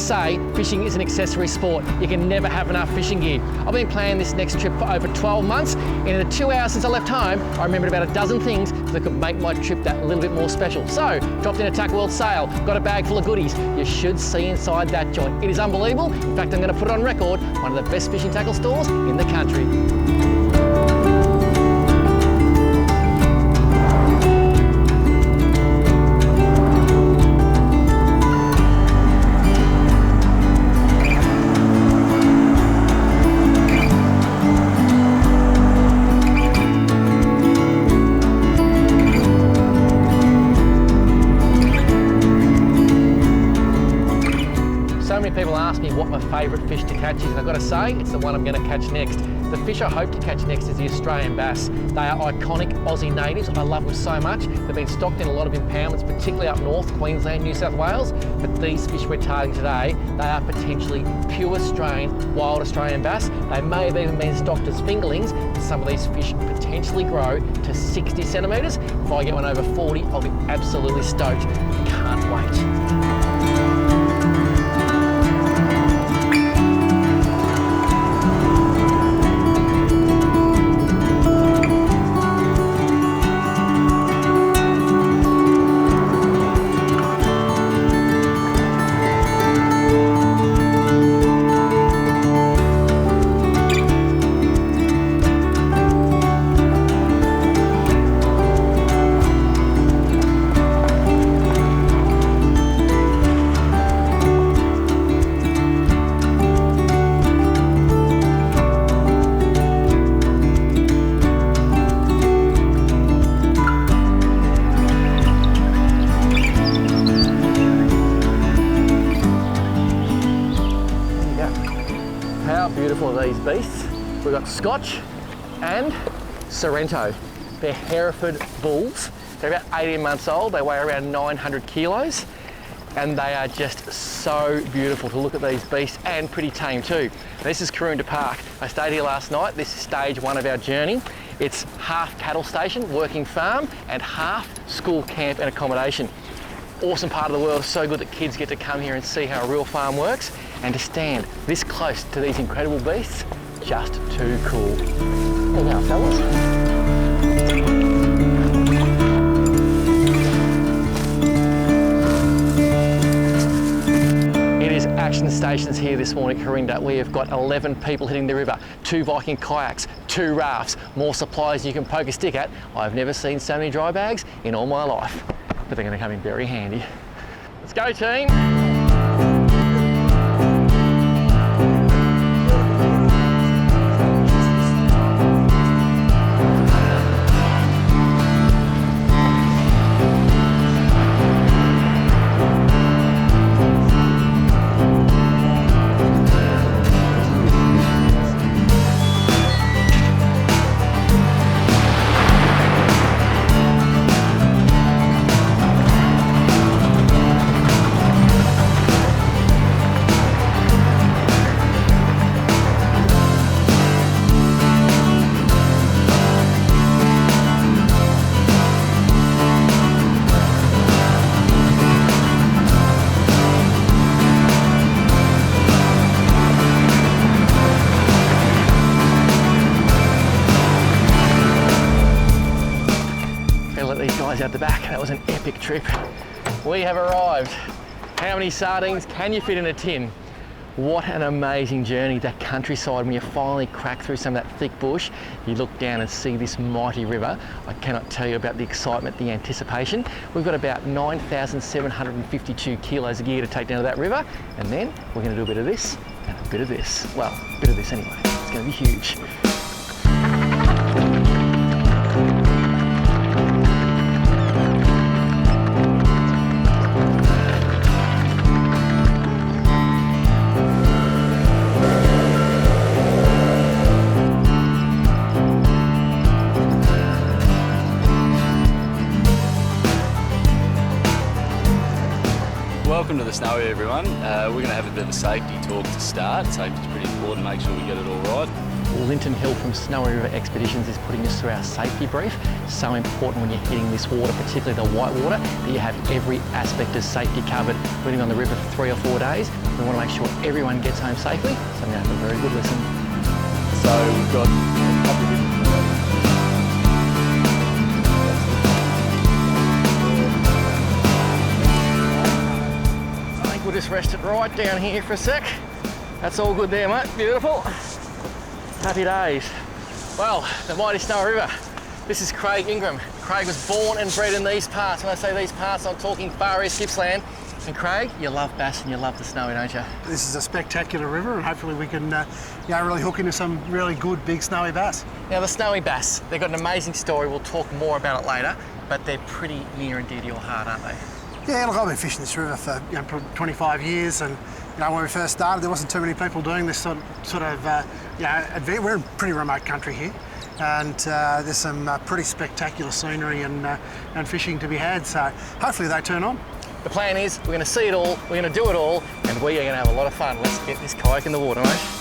say fishing is an accessory sport. You can never have enough fishing gear. I've been planning this next trip for over 12 months, and in the 2 hours since I left home, I remembered about a dozen things that could make my trip that little bit more special. So, dropped in a Tackle World sale, got a bag full of goodies. You should see inside that joint. It is unbelievable. In fact, I'm going to put it on record, one of the best fishing tackle stores in the country. People ask me what my favourite fish to catch is, and I've got to say, it's the one I'm going to catch next. The fish I hope to catch next is the Australian bass. They are iconic Aussie natives. I love them so much. They've been stocked in a lot of impoundments, particularly up north, Queensland, New South Wales. But these fish we're targeting today, they are potentially pure strain, wild Australian bass. They may have even been stocked as fingerlings. Some of these fish potentially grow to 60 centimetres. If I get one over 40, I'll be absolutely stoked. Can't wait. Beautiful are these beasts. We've got Scotch and Sorrento. They're Hereford bulls. They're about 18 months old. They weigh around 900 kilos, and they are just so beautiful to look at, these beasts, and pretty tame too. This is Karoonda Park. I stayed here last night. This is stage one of our journey. It's half cattle station, working farm, and half school camp and accommodation. Awesome part of the world, so good that kids get to come here and see how a real farm works, and to stand this close to these incredible beasts, just too cool. There you go, fellas. It is action stations here this morning at Karoonda. We have got 11 people hitting the river, 2 Viking kayaks, 2 rafts, more supplies you can poke a stick at. I've never seen so many dry bags in all my life, but they're going to come in very handy. Let's go, team. Out the back. That was an epic trip. We have arrived. How many sardines can you fit in a tin? What an amazing journey, that countryside. When you finally crack through some of that thick bush, you look down and see this mighty river. I cannot tell you about the excitement, the anticipation. We've got about 9,752 kilos of gear to take down to that river, and then we're going to do a bit of this and a bit of this. Well, a bit of this anyway. It's going to be huge. Welcome to the Snowy, everyone. We're going to have a bit of a safety talk to start. Safety's pretty important, make sure we get it all right. Linton Hill from Snowy River Expeditions is putting us through our safety brief. So important when you're hitting this water, particularly the white water, that you have every aspect of safety covered. We're on the river for 3 or 4 days. We want to make sure everyone gets home safely, so I'm going to have a very good listen. So we've got a couple of different I think we'll just rest it right down here for a sec. That's all good there, mate. Beautiful. Happy days. Well, the mighty Snowy River. This is Craig Ingram. Craig was born and bred in these parts. When I say these parts, I'm talking Far East Gippsland. And Craig, you love bass and you love the Snowy, don't you? This is a spectacular river, and hopefully we can really hook into some really good big snowy bass. Now the Snowy bass, they've got an amazing story. We'll talk more about it later, but they're pretty near and dear to your heart, aren't they? Yeah, look, I've been fishing this river for 25 years, and when we first started, there wasn't too many people doing this sort of we're in pretty remote country here, and there's some pretty spectacular scenery and fishing to be had. So hopefully they turn on. The plan is we're going to see it all, we're going to do it all, and we are going to have a lot of fun. Let's get this kayak in the water, mate.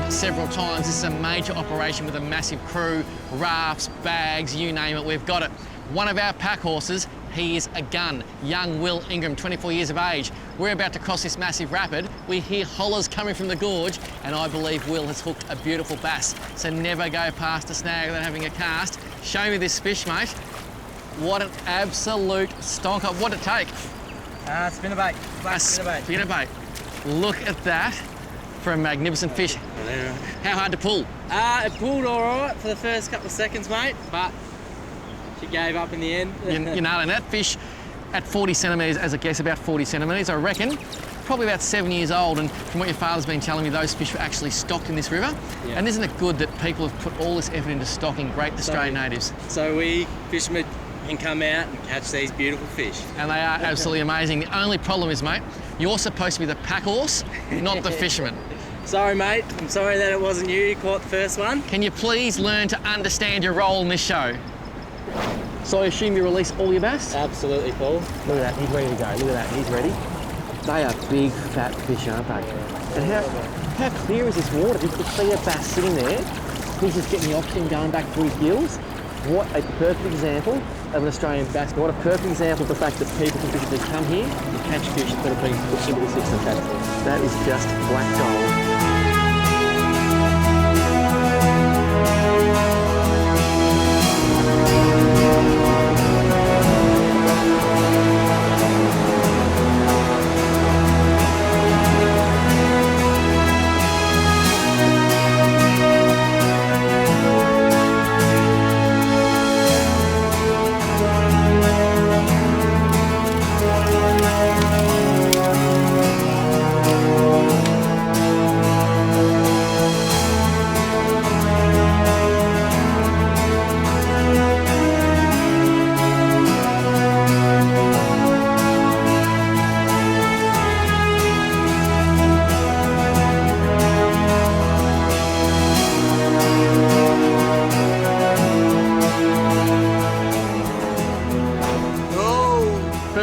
Several times, this is a major operation with a massive crew, rafts, bags, you name it, we've got it. One of our pack horses, he is a gun, young Will Ingram, 24 years of age. We're about to cross this massive rapid. We hear hollers coming from the gorge, and I believe Will has hooked a beautiful bass. So never go past a snag without having a cast. Show me this fish, mate. What an absolute stonker. What'd it take? Spinnerbait. Black spinnerbait. Spinnerbait. Look at that. For a magnificent fish. How hard to pull? It pulled all right for the first couple of seconds, mate, but she gave up in the end. You're nailing that fish at 40 centimetres, as a guess, about 40 centimetres, I reckon. Probably about 7 years old, and from what your father's been telling me, those fish were actually stocked in this river. Yeah. And isn't it good that people have put all this effort into stocking great Australian natives? So we fishermen can come out and catch these beautiful fish. And they are absolutely amazing. The only problem is, mate, you're supposed to be the pack horse, not the fisherman. Sorry, mate. I'm sorry that it wasn't you who caught the first one. Can you please learn to understand your role in this show? So I assume you release all your bass? Absolutely, Paul. Look at that, he's ready to go. Look at that, he's ready. They are big, fat fish, aren't they? And how clear is this water? You can see a bass sitting there. He's just getting the oxygen going back through his gills. What a perfect example of an Australian bass. What a perfect example of the fact that people can physically come here and catch fish that have been put into the system. That is just black gold.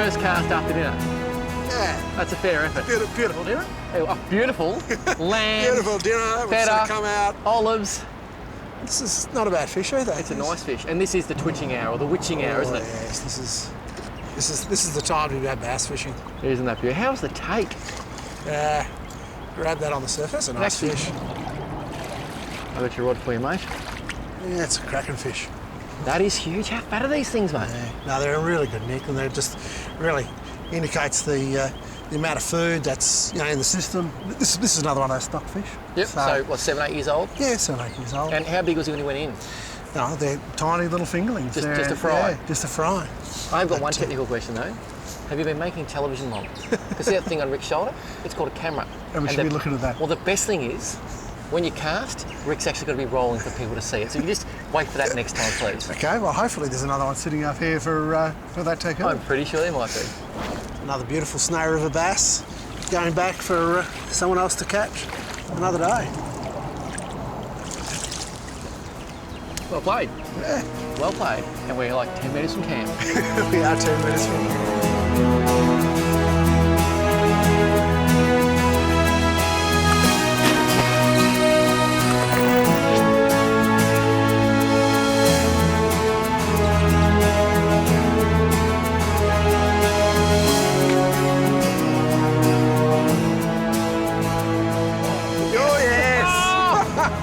Cast after dinner. Yeah. That's a fair effort. Beautiful dinner. Oh, beautiful. Lamb. Beautiful dinner. We've feta, sort of come out. Olives. This is not a bad fish either. It's a nice fish. And this is the twitching hour, or the witching hour, isn't it? Yes, this is the time to have bass fishing. Isn't that beautiful? How's the take? Grab that on the surface. A nice fish. I've got your rod for you, mate. Yeah, it's a cracking fish. That is huge. How fat are these things, mate? Yeah. No, they're a really good nick, and they're just really indicates the amount of food that's in the system. This is another one of those stock fish. Yep. So what, 7, 8 years old? Yeah, 7, 8 years old. And how big was he when he went in? No, they're tiny little fingerlings. Just a fry? Yeah, just a fry. I've got one technical question though. Have you been making television long? Because see that thing on Rick's shoulder? It's called a camera. And we should be looking at that. Well, the best thing is, when you cast, Rick's actually got to be rolling for people to see it. So you just wait for that next time, please. Okay, well, hopefully there's another one sitting up here for that take home. I'm pretty sure there might be. Another beautiful Snowy River bass, going back for someone else to catch another day. Well played. Yeah. Well played. And we're like 10 metres from camp. We are 10 minutes from here.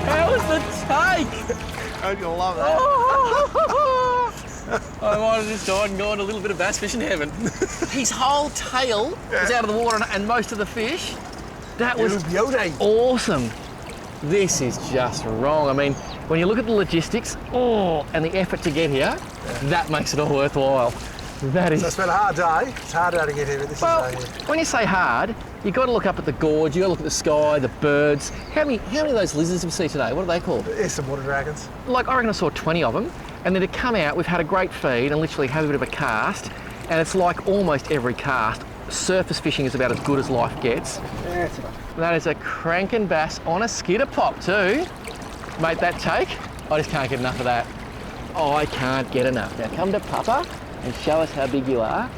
How was the take? Oh, you'll love that. I might have just died and gone a little bit of bass fishing heaven. His whole tail was out of the water and most of the fish. That was awesome. This is just wrong. I mean, when you look at the logistics, and the effort to get here, that makes it all worthwhile. That is. So it's been a hard day. It's a hard day to get here, but this is when you say hard, you've got to look up at the gorge, you've got to look at the sky, the birds. How many of those lizards did we see today? What are they called? There's some water dragons. Like, I reckon I saw 20 of them. And then to come out, we've had a great feed and literally have a bit of a cast. And it's like almost every cast, surface fishing is about as good as life gets. Yeah, that is a cranking bass on a skidder pop too. Mate, that take, I just can't get enough of that. Oh, I can't get enough. Now come to Papa and show us how big you are.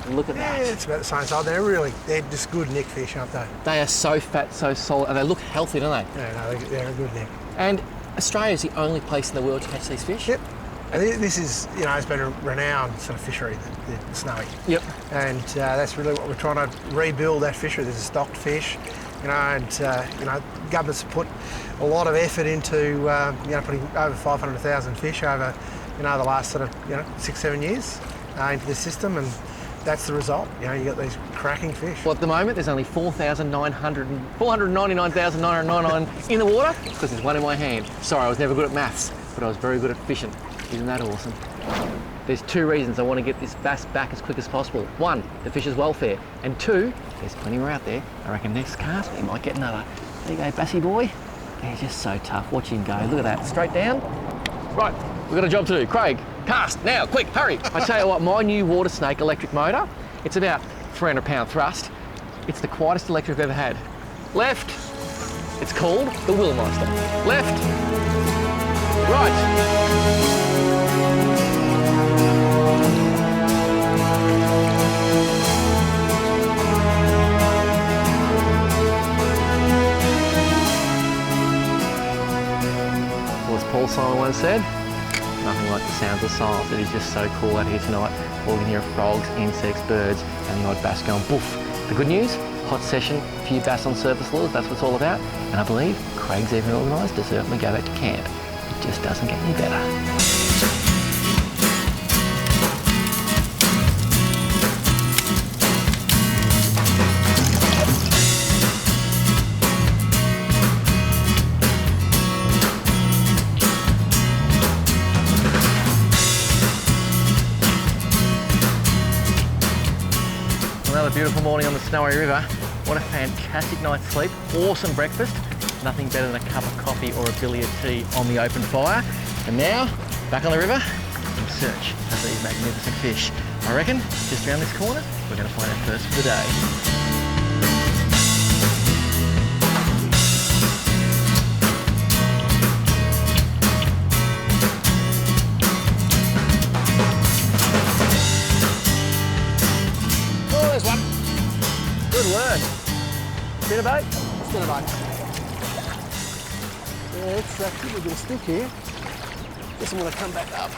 Look at that. Yeah, it's about the same size. They're just good nick fish, aren't they? They are so fat, so solid, and they look healthy, don't they? Yeah, no, they're a good nick. And Australia is the only place in the world to catch these fish. Yep. And this is, it's been a renowned sort of fishery, the snowy. Yep. And that's really what we're trying to rebuild, that fishery. There's a stocked fish, and governments have put a lot of effort into, putting over 500,000 fish over, the last sort of, 6, 7 years into the system, and that's the result. You got these cracking fish. Well, at the moment, there's only 499,999 in the water because there's one in my hand. Sorry, I was never good at maths, but I was very good at fishing. Isn't that awesome? There's 2 reasons I want to get this bass back as quick as possible. 1, the fish's welfare, and 2, there's plenty more out there. I reckon next cast we might get another. There you go, Bassy boy. He's just so tough. Watch him go. Look at that, straight down. Right, we've got a job to do. Craig, cast now, quick, hurry. I tell you what, my new water snake electric motor, it's about 300-pound thrust. It's the quietest electric I've ever had. Left. It's called the Willmeister. Left. Right. Paul Simon once said, nothing like the sounds of silence. It is just so cool out here tonight. All you can hear are frogs, insects, birds, and the odd bass going boof. The good news, hot session, a few bass on surface lures, that's what it's all about. And I believe Craig's even organised to certainly go back to camp. It just doesn't get any better. Another beautiful morning on the Snowy River. What a fantastic night's sleep. Awesome breakfast. Nothing better than a cup of coffee or a billy of tea on the open fire. And now, back on the river in search of these magnificent fish. I reckon, just around this corner, we're going to find our first for the day. Good work. Spinnerbait? Spinnerbait. Yeah, it's a little bit of stick here. This one will come back up.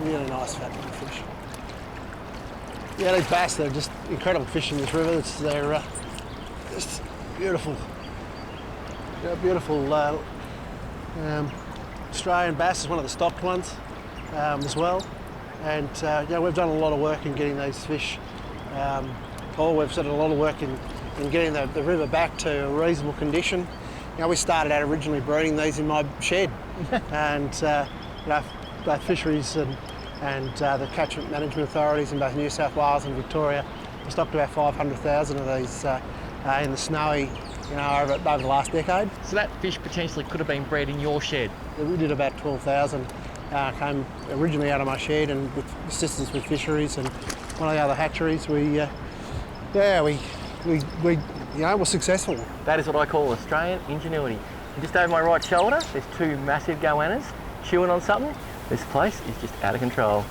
Really nice fat little fish. Yeah, these bass, they're just incredible fish in this river. They're just beautiful. Beautiful Australian bass is one of the stocked ones. as well. And yeah, we've done a lot of work in getting these fish, or we've done a lot of work in getting the river back to a reasonable condition. You know, we started out originally breeding these in my shed, and you know, both fisheries and the catchment management authorities in both New South Wales and Victoria have stocked about 500,000 of these in the snowy, you know, over the last decade. So that fish potentially could have been bred in your shed? We did about 12,000. Came originally out of my shed, and with assistance with fisheries and one of the other hatcheries, we were successful. That is what I call Australian ingenuity. And just over my right shoulder, there's two massive goannas chewing on something. This place is just out of control.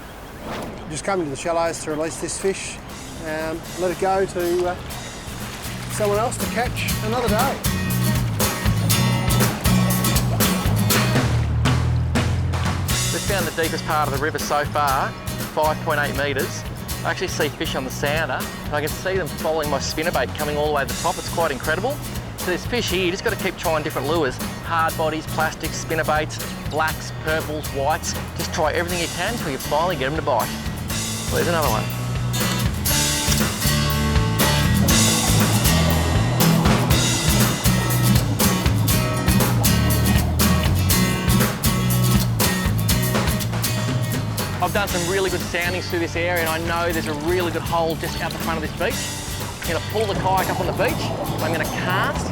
Just coming to the shallows to release this fish, let it go to someone else to catch another day. We've found the deepest part of the river so far, 5.8 metres. I actually see fish on the sounder, and I can see them following my spinnerbait coming all the way to the top. It's quite incredible. So there's fish here, you just got to keep trying different lures. Hard bodies, plastics, spinnerbaits, blacks, purples, whites. Just try everything you can until you finally get them to bite. Well, there's another one. I've done some really good soundings through this area, and I know there's a really good hole just out the front of this beach. I'm going to pull the kayak up on the beach. I'm going to cast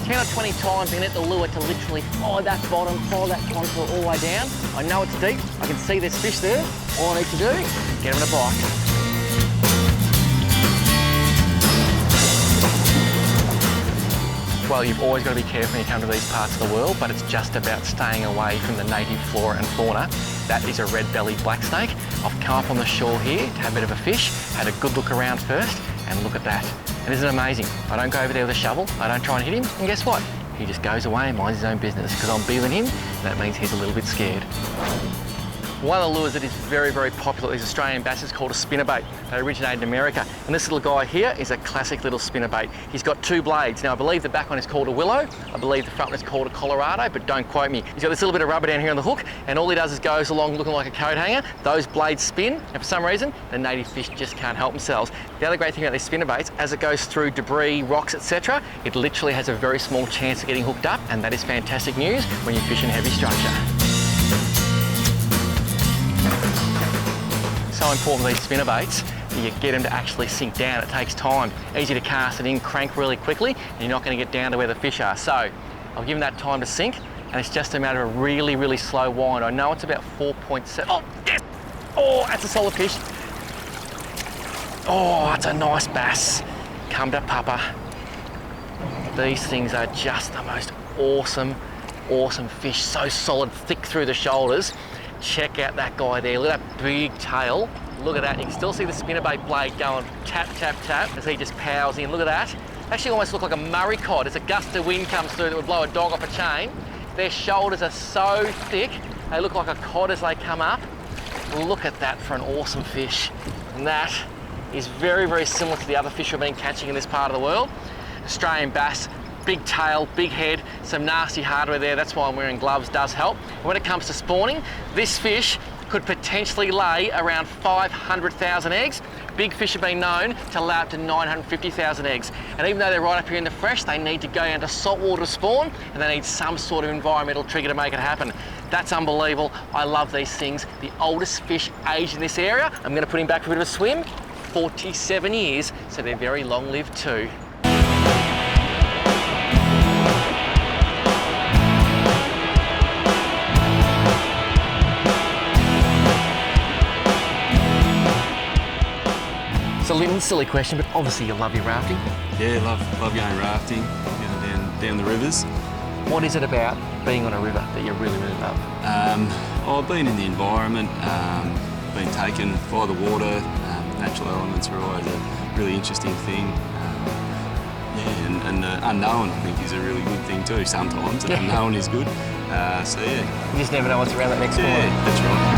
10 or 20 times and get the lure to literally follow that bottom, follow that contour all the way down. I know it's deep. I can see there's fish there. All I need to do is get them to bite. Well, you've always got to be careful when you come to these parts of the world, but it's just about staying away from the native flora and fauna. That is a red-bellied black snake. I've come up on the shore here to have a bit of a fish, had a good look around first, and look at that. And isn't it amazing? I don't go over there with a shovel, I don't try and hit him, and guess what? He just goes away and minds his own business, because I'm bigger than him, and that means he's a little bit scared. One of the lures that is very, very popular with these Australian bass is called a spinnerbait. They originated in America. And this little guy here is a classic little spinnerbait. He's got two blades. Now, I believe the back one is called a willow. I believe the front one is called a Colorado, but don't quote me. He's got this little bit of rubber down here on the hook, and all he does is goes along looking like a coat hanger. Those blades spin, and for some reason, the native fish just can't help themselves. The other great thing about these spinnerbaits, as it goes through debris, rocks, etc., it literally has a very small chance of getting hooked up, and that is fantastic news when you're fishing heavy structure. So important with these spinnerbaits, you get them to actually sink down. It takes time. Easy to cast it in, crank really quickly, and you're not going to get down to where the fish are. So I've given that time to sink, and it's just a matter of really, really slow wind. I know it's about 4.7. Oh, yes! Oh, that's a solid fish. Oh, that's a nice bass. Come to papa. These things are just the most awesome, awesome fish. So solid, thick through the shoulders. Check out that guy there, look at that big tail. Look at that, you can still see the spinnerbait blade going tap, tap, tap as he just powers in. Look at that. Actually almost look like a Murray cod as a gust of wind comes through that would blow a dog off a chain. Their shoulders are so thick, they look like a cod as they come up. Look at that for an awesome fish. And that is very, very similar to the other fish we've been catching in this part of the world. Australian bass. Big tail, big head, some nasty hardware there. That's why I'm wearing gloves, does help. When it comes to spawning, this fish could potentially lay around 500,000 eggs. Big fish have been known to lay up to 950,000 eggs. And even though they're right up here in the fresh, they need to go down to salt water to spawn, and they need some sort of environmental trigger to make it happen. That's unbelievable. I love these things. The oldest fish aged in this area, I'm gonna put him back for a bit of a swim, 47 years, so they're very long-lived too. It's a little silly question, but obviously you love your rafting. Yeah, love going rafting, you know, down the rivers. What is it about being on a river that you really, really love? I've been in the environment, been taken by the water. Natural elements are always a really interesting thing. Yeah, and the unknown, I think, is a really good thing too. Sometimes the unknown is good. So yeah. You just never know what's around that next corner. Yeah, that's right.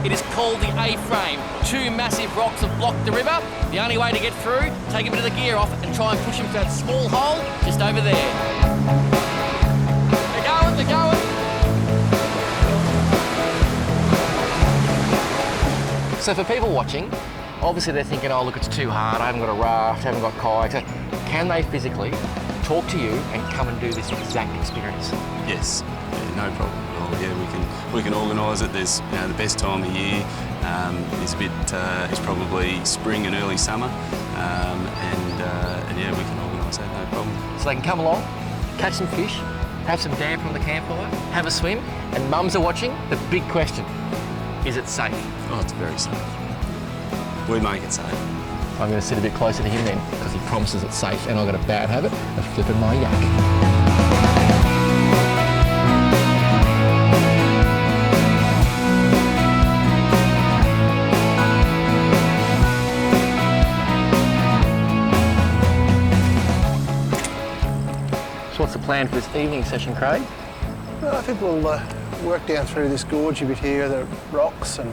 It is The only way to get through, take a bit of the gear off and try and push him to that small hole just over there. They're going, they're going. So for people watching, obviously they're thinking, oh look, it's too hard, I haven't got a raft, I haven't got kayaks. Can they physically talk to you and come and do this exact experience? Yes, yeah, no problem at all. Yeah, we can organise it. There's the best time of year is probably spring and early summer, and yeah, we can organise that, no problem. So they can come along, catch some fish, have some damper on the campfire, have a swim, and mums are watching. The big question, is it safe? Oh, it's very safe. We make it safe. I'm going to sit a bit closer to him then, because he promises it's safe, and I've got a bad habit of flipping my yak. So what's the plan for this evening session, Craig? Well, I think we'll work down through this gorge a bit here, the rocks, and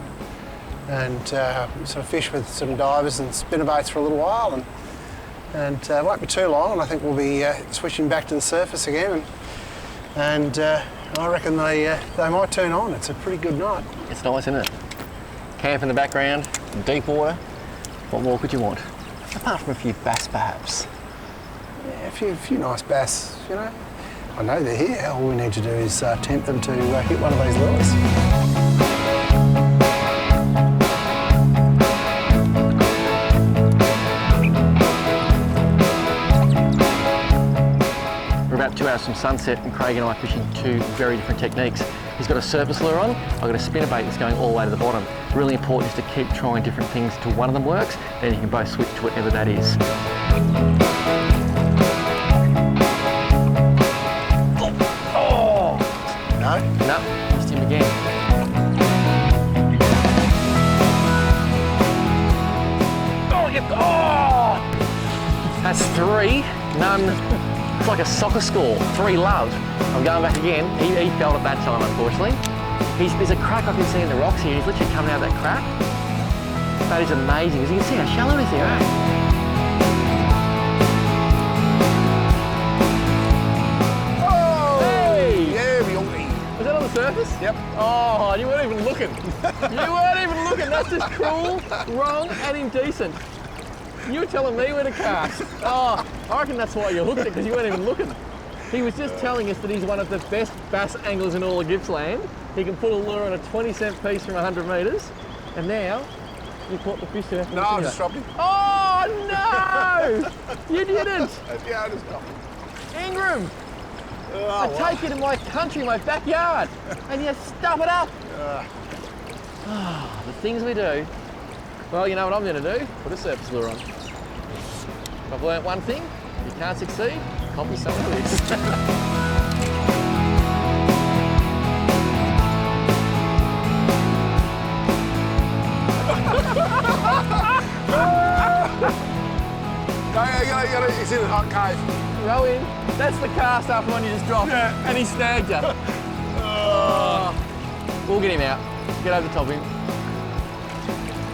sort of fish with some divers and spinnerbaits for a little while, and it won't be too long, and I think we'll be switching back to the surface again, and I reckon they might turn on. It's a pretty good night. It's nice, isn't it? Camp in the background, deep water. What more could you want? Apart from a few bass, perhaps. Yeah, a few nice bass, you know. I know they're here. All we need to do is tempt them to hit one of these lures. We're about 2 hours from sunset and Craig and I are fishing two very different techniques. He's got a surface lure on, I've got a spinnerbait that's going all the way to the bottom. Really important is to keep trying different things until one of them works, then you can both switch to whatever that is. Oh! No? No, missed him again. Oh! That's three, none. It's like a soccer score, 3 love. I'm going back again. He felt it that time, unfortunately. There's a crack I can see in the rocks here. He's literally coming out of that crack. That is amazing. As you can see how shallow it is here, eh? Oh! Hey! Yeah, beauty. Was that on the surface? Yep. Oh, you weren't even looking. You weren't even looking. That's just cruel, wrong, and indecent. You were telling me where to cast. Oh, I reckon that's why you hooked it, because you weren't even looking. He was just telling us that he's one of the best bass anglers in all of Gippsland. He can put a lure on a 20-cent piece from 100 metres, and now you caught the fish to No, I just dropped him. Oh, no! You didn't! Yeah, I just dropped him. Ingram! Oh, I take you to my country, my backyard, and you stuff it up. Oh, the things we do. Well, you know what I'm going to do? Put a surface lure on. If I've learnt one thing, you can't succeed, copy some of this. He's in a hot cave. Row in. That's the cast after one you just dropped. Yeah. And he snagged you. Oh. We'll get him out. Get over the top of him.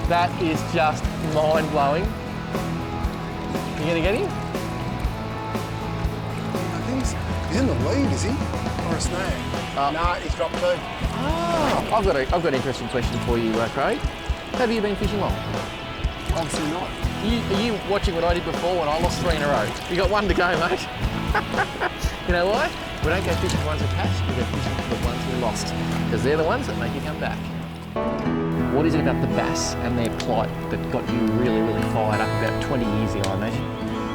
That is just mind-blowing. You gonna get him? I think he's in the lead, is he? Or a snag? No, he's dropped too. Oh, I've got an interesting question for you, Craig. Have you been fishing long? Obviously not. Are you watching what I did before when I lost 3 in a row? You got 1 to go, mate. You know why? We don't go fishing for ones we catch, we go fishing for the ones we lost. Because they're the ones that make you come back. What is it about the bass and their plight that got you really, really fired up about 20 years ago, I imagine?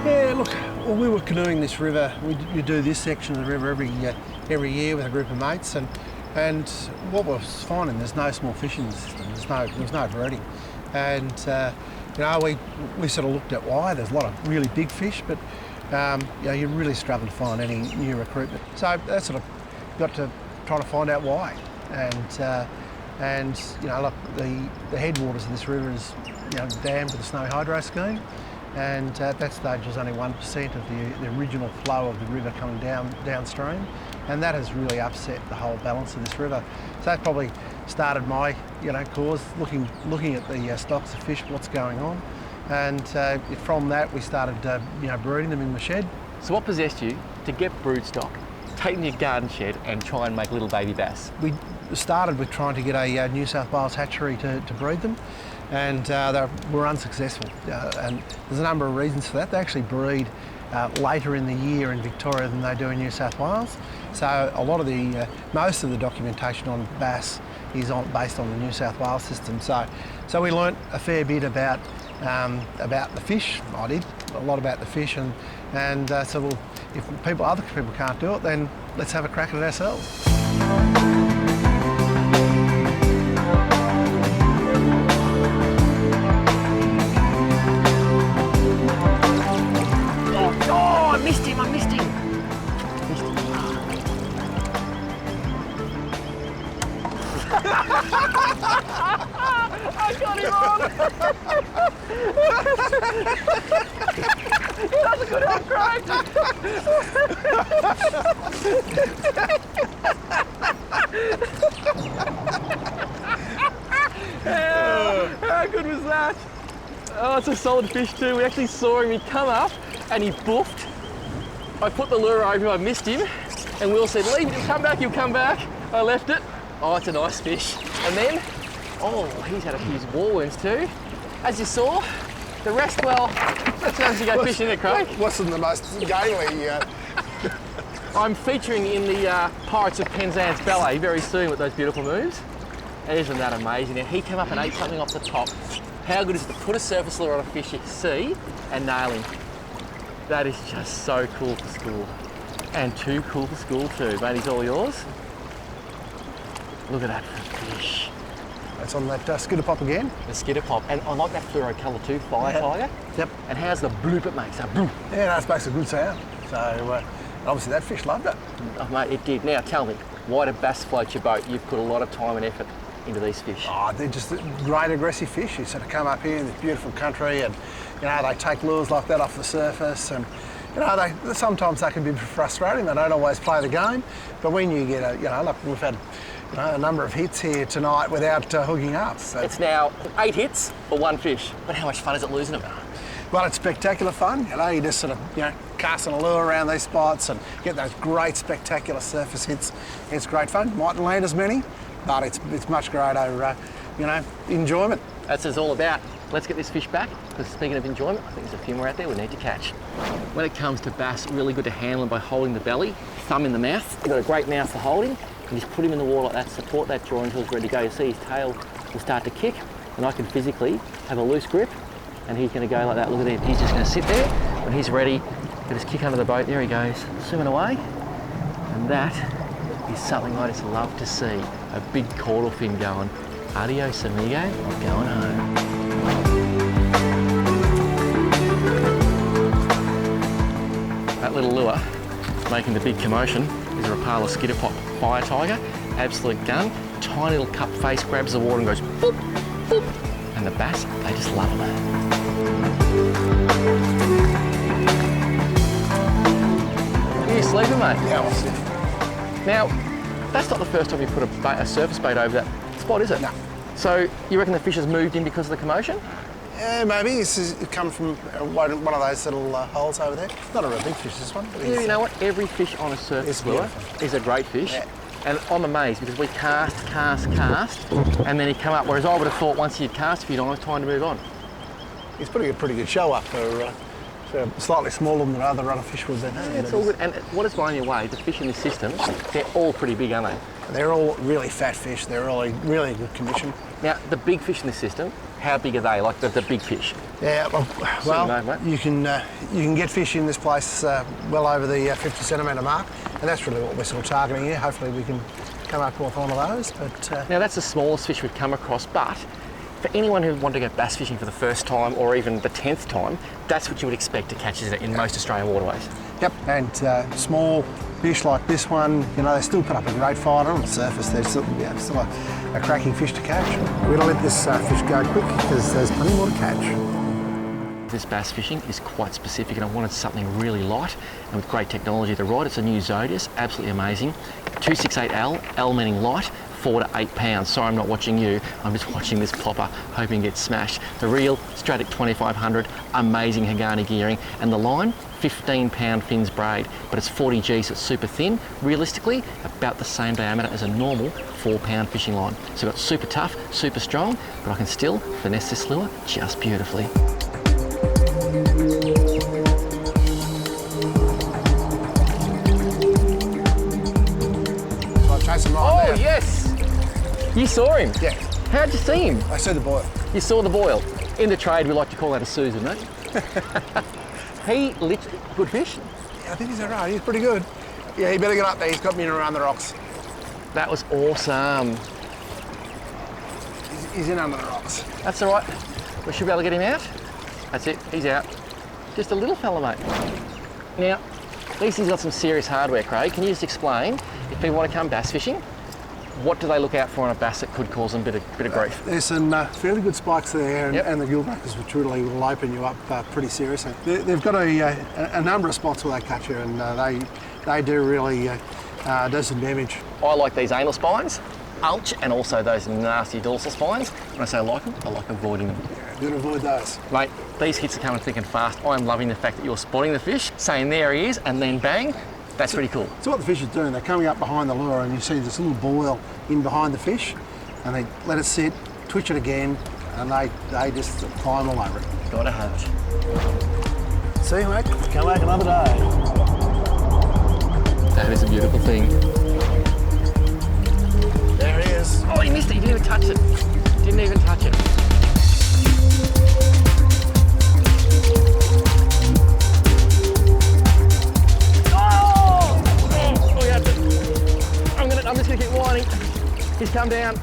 Yeah, look, well, we were canoeing this river. We do this section of the river every year with a group of mates, and what we're finding, there's no small fish in the system. There's no breeding, and you know, we sort of looked at why. There's a lot of really big fish, but you know, you really struggle to find any new recruitment. So that's sort of got to try to find out why, and you know, look, the headwaters of this river is, you know, dammed with a snowy hydro scheme, and at that stage there's only 1% of the original flow of the river coming downstream, and that has really upset the whole balance of this river. So that probably started my, you know, cause, looking at the stocks of fish, what's going on, And from that, we started breeding them in the shed. So what possessed you to get broodstock, take them to your garden shed and try and make little baby bass? We started with trying to get a New South Wales hatchery to breed them, and they were unsuccessful. And there's a number of reasons for that. They actually breed later in the year in Victoria than they do in New South Wales. So a lot of most of the documentation on bass is based on the New South Wales system. So we learnt a fair bit about the fish. I did a lot about the fish, and so well, if other people can't do it, then let's have a crack at it ourselves. Oh, I missed him. I got him on! That was a good one, Craig! How good was that? Oh, it's a solid fish too. We actually saw him, he come up and he boofed. I put the lure over him, I missed him, and Will said, leave it, he'll come back. I left it. Oh, it's a nice fish. And then, oh, he's had a few war-worms too. As you saw, the rest, well, let's actually go fishing, isn't it, Craig? Wasn't the most gaily. I'm featuring in the Pirates of Penzance ballet very soon with those beautiful moves. Isn't that amazing? Now, he came up and ate something off the top. How good is it to put a surface lure on a fish you see and nail him? That is just so cool for school. And too cool for school too. Mate, he's all yours. Look at that fish. It's on that skitter pop again. The skitter pop. And I like that fluoro colour too, fire tiger. Yep. And how's the bloop it makes? That bloop. Yeah, no, it makes a good sound. So obviously that fish loved it. Oh, mate, it did. Now tell me, why do bass float your boat? You've put a lot of time and effort into these fish. Oh, they're just great aggressive fish. You sort of come up here in this beautiful country and, they take lures like that off the surface, and, sometimes they can be frustrating. They don't always play the game. But when you get like we've had a number of hits here tonight without hooking up. So. It's now 8 hits for one fish. But how much fun is it losing them? Well, it's spectacular fun. You just sort of, casting a lure around these spots and get those great spectacular surface hits. It's great fun. Mightn't land as many, but it's much greater, enjoyment. That's what it's all about. Let's get this fish back, because speaking of enjoyment, I think there's a few more out there we need to catch. When it comes to bass, really good to handle them by holding the belly, thumb in the mouth. You've got a great mouth for holding. You just put him in the water like that, support that jaw until he's ready to go. You see his tail will start to kick, and I can physically have a loose grip, and he's going to go like that. Look at him. He's just going to sit there. When he's ready, get his kick under the boat. There he goes, swimming away. And that is something I just love to see. A big caudal fin going. Adios, amigo. I'm going home. That little lure making the big commotion is a Rapala skitter pop fire tiger. Absolute gun. Tiny little cup face grabs the water and goes boop, boop. And the bass, they just love them. Are you sleeping, mate? Yeah, I'll see. Now, that's not the first time you put a surface bait over that spot, is it? No. So you reckon the fish has moved in because of the commotion? Yeah, maybe. It come from one of those little holes over there. Not a real big fish, this one. But Yeah, you know what? Every fish on a surface lure is a great fish. Yeah. And I'm amazed because we cast, and then he'd come up, whereas I would have thought once he'd cast a few times, time to move on. He's putting a pretty good show up for slightly smaller than other rudder fish would be. Yeah, it's all good. And what is blowing you away, the fish in this system, they're all pretty big, aren't they? They're all really fat fish. They're all really good condition. Now, the big fish in this system, how big are they? Like the big fish? Yeah, well, you can get fish in this place well over the 50 centimetre mark, and that's really what we're sort of targeting here. Hopefully we can come up with one of those. But now that's the smallest fish we've come across, but for anyone who wanted to go bass fishing for the first time or even the 10th time, that's what you would expect to catch in most Australian waterways. Yep, and small fish like this one, they still put up a great fight on the surface. They're still a cracking fish to catch. We're going to let this fish go quick because there's plenty more to catch. This bass fishing is quite specific, and I wanted something really light and with great technology to ride. It's a new Zodius, absolutely amazing. 268L, L meaning light, 4 to 8 pounds. Sorry, I'm not watching you. I'm just watching this plopper, hoping it gets smashed. The reel, Stratic 2500, amazing Hagani gearing, and the line, 15-pound fins braid, but it's 40G, so it's super thin. Realistically, about the same diameter as a normal 4-pound fishing line. So it's super tough, super strong, but I can still finesse this lure just beautifully. Oh, yes! You saw him? Yeah. How'd you see him? I see the boil. You saw the boil. In the trade, we like to call that a Susan, mate. He literally, good fish? Yeah, I think he's all right. He's pretty good. Yeah, he better get up there. He's got me in around the rocks. That was awesome. He's in under the rocks. That's all right. We should be able to get him out. That's it, he's out. Just a little fella, mate. Now, these things got some serious hardware, Craig. Can you just explain, if people want to come bass fishing, what do they look out for on a bass that could cause them a bit of grief? There's some fairly good spikes there, and, Yep. and the gill breakers, which really will open you up pretty seriously. They've got a number of spots where they catch you, and they do really do some damage. I like these anal spines, ulch, and also those nasty dorsal spines. When I say I like them, I like avoiding them. Yeah, good to avoid those. Mate, these hits are coming thick and fast. I'm loving the fact that you're spotting the fish, saying there he is, and then bang. That's pretty cool. So what the fish are doing, they're coming up behind the lure, and you see this little boil in behind the fish, and they let it sit, twitch it again, and they just climb all over it. Gotta have it. See, mate, come back another day. That is a beautiful thing. There he is. Oh, he missed it. He didn't even touch it. Didn't even touch it. I'm just gonna keep whining. He's come down.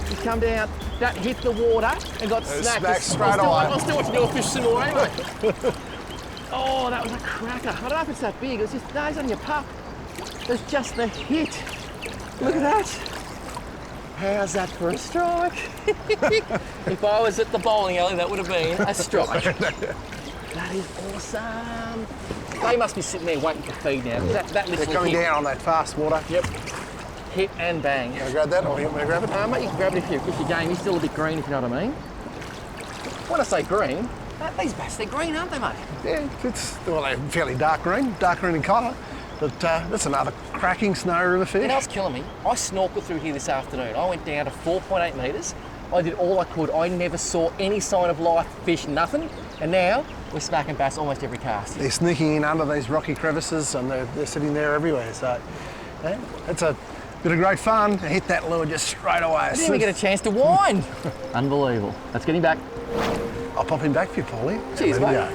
He's come down. That hit the water and got smacked. Straight away. I'm still watching your fish swim away, mate. Oh, that was a cracker. I don't know if it's that big. It's just, no, he's on your pup. It's just the hit. Look at that. How's that for a strike? If I was at the bowling alley, that would have been a strike. That is awesome. They must be sitting there waiting for feed now. That They're coming down on that fast water. Yep. Hit and bang. You want to grab that, or you want me to grab it? Mate, you can grab it if you're game. He's still a bit green, if you know what I mean. When I say green, these bass, they're green, aren't they, mate? Yeah, well, they're fairly dark green in colour. But that's another cracking snow river fish. You know what's killing me? I snorkeled through here this afternoon. I went down to 4.8 metres. I did all I could. I never saw any sign of life, fish, nothing. And now we're smacking bass almost every cast. They're sneaking in under these rocky crevices, and they're sitting there everywhere. So yeah, it's a bit of great fun. I hit that lure just straight away. I didn't even get a chance to wind. Unbelievable. Let's get him back. I'll pop him back for you, Paulie. Cheers, There we mate. go.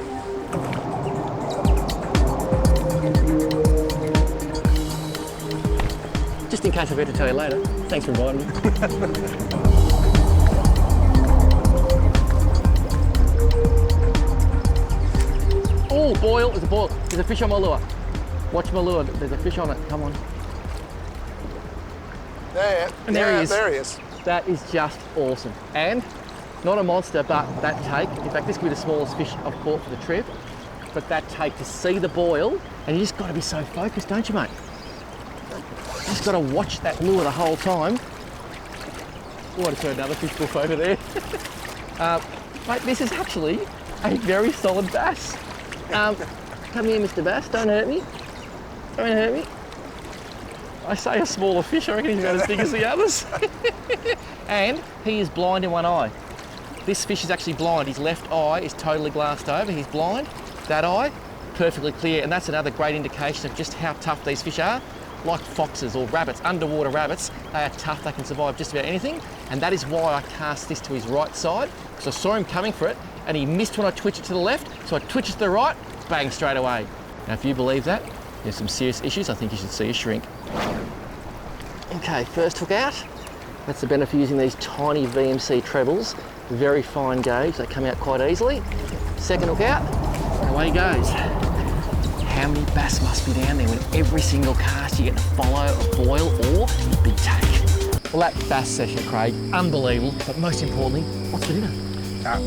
Just in case I forget to tell you later, thanks for inviting me. Oh, boil, there's a boil. There's a fish on my lure. Watch my lure, there's a fish on it, come on. There, And there he is. There he is. That is just awesome. And not a monster, but that take, in fact, this could be the smallest fish I've caught for the trip, but that take to see the boil, and you just got to be so focused, don't you, mate? You just got to watch that lure the whole time. Oh, I just heard another fish boof over there. Mate, this is actually a very solid bass. Come here, Mr. Bass, don't hurt me. Don't hurt me. I say a smaller fish, I reckon he's about as big as the others. And he is blind in one eye. This fish is actually blind. His left eye is totally glassed over. He's blind. That eye, perfectly clear. And that's another great indication of just how tough these fish are. Like foxes or rabbits, underwater rabbits, they are tough, they can survive just about anything. And that is why I cast this to his right side, because I saw him coming for it, and he missed when I twitched it to the left, so I twitched it to the right, bang, straight away. Now, if you believe that, there's some serious issues. I think you should see a shrink. Okay, first hook out. That's the benefit of using these tiny VMC trebles. Very fine gauge, they come out quite easily. Second hook out, and away he goes. How many bass must be down there when every single cast you get to follow a boil or a big take? Well, that bass session, Craig, unbelievable, but most importantly, what's for dinner?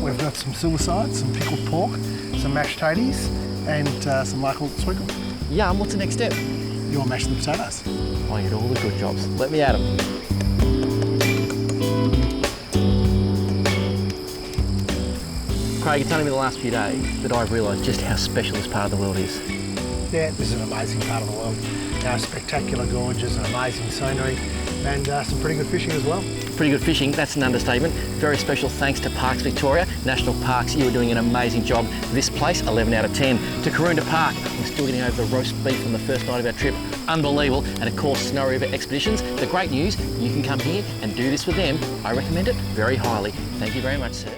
We've got some suicide, some pickled pork, some mashed taties, and some local swinkle. Yum, what's the next step? You want mashed the potatoes? I get all the good jobs. Let me at 'em. Craig, it's only been the last few days that I've realised just how special this part of the world is. Yeah, this is an amazing part of the world. Spectacular gorges and amazing scenery, and some pretty good fishing as well. Pretty good fishing, that's an understatement. Very special thanks to Parks Victoria, National Parks. You are doing an amazing job. This place, 11 out of 10. To Karoonda Park, we're still getting over the roast beef on the first night of our trip. Unbelievable. And of course, Snow River Expeditions. The great news, you can come here and do this with them. I recommend it very highly. Thank you very much, sir.